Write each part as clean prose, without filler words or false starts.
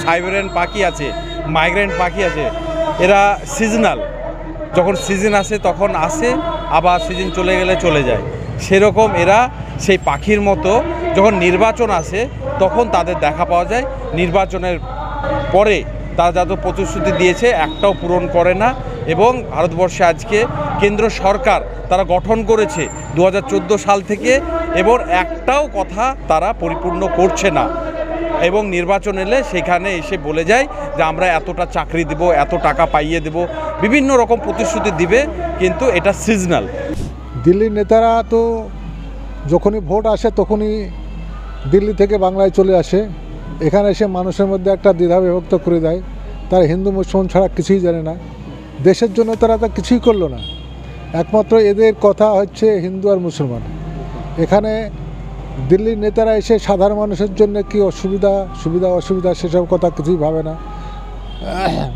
Hybrid পাখি আছে, migrant পাখি আছে, এরা সিজনাল, যখন সিজন আসে তখন আসে, আবার সিজন চলে গেলে চলে যায়। সেরকম এরা সেই পাখির মতো যখন নির্বাচন আসে তখন তাদের দেখা পাওয়া যায়। নির্বাচনের পরে তারা যত প্রতিশ্রুতি দিয়েছে একটাও পূরণ করে না। এবং ভারতবর্ষে আজকে কেন্দ্র সরকার তারা গঠন করেছে 2014 সাল থেকে, এবং একটাও কথা তারা পরিপূর্ণ করছে না। এবং নির্বাচন এলে সেখানে এসে বলে যায় যে আমরা এতটা চাকরি দেব, এত টাকা পাইয়ে দেব, বিভিন্ন রকম প্রতিশ্রুতি দিবে, কিন্তু এটা সিজনাল। দিল্লির নেতারা তো যখনই ভোট আসে তখনই দিল্লি থেকে বাংলায় চলে আসে, এখানে এসে মানুষের মধ্যে একটা দ্বিধা বিভক্ত করে দেয়। তারা হিন্দু মুসলমান ছাড়া কিছুই জানে না, দেশের জন্য তারা তো কিছুই করলো না। একমাত্র এদের কথা হচ্ছে হিন্দু আর মুসলমান। এখানে দিল্লির নেতারা এসে সাধারণ মানুষের জন্য কী সুবিধা অসুবিধা সেসব কথা কিছুই ভাবে না।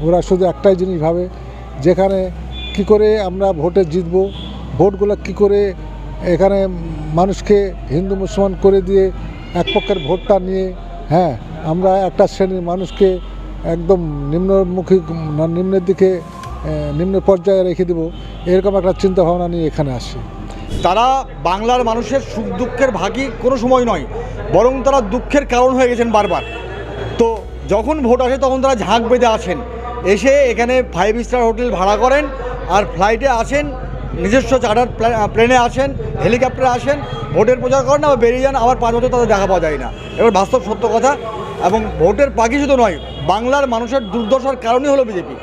ওরা শুধু একটাই জিনিস ভাবে, যেখানে কি করে আমরা ভোটে জিতবো, ভোটগুলো কি করে এখানে মানুষকে হিন্দু মুসলমান করে দিয়ে এক পক্ষের ভোটটা নিয়ে আমরা একটা শ্রেণীর মানুষকে একদম নিম্নের দিকে নিম্ন পর্যায়ে রেখে দেবো, এরকম একটা চিন্তাভাবনা নিয়ে এখানে আসে। তারা বাংলার মানুষের সুখ দুঃখের ভাগী কোনো সময় নয়, বরং তারা দুঃখের কারণ হয়ে গেছেন বারবার। তো যখন ভোট আসে তখন তারা ঝাঁক বেঁধে আসেন, এসে এখানে 5 স্টার হোটেল ভাড়া করেন, আর ফ্লাইটে আসেন, নিজস্ব চার্টার প্লেনে আসেন, হেলিকপ্টারে আসেন, ভোটের প্রচার করেন, আবার বেরিয়ে যান, আবার 5 বছর তাদের দেখা পাওয়া যায় না। এবার বাস্তব সত্য কথা। এবং ভোটের পাখি শুধু নয়, বাংলার মানুষের দুর্দশার কারণই হলো বিজেপি।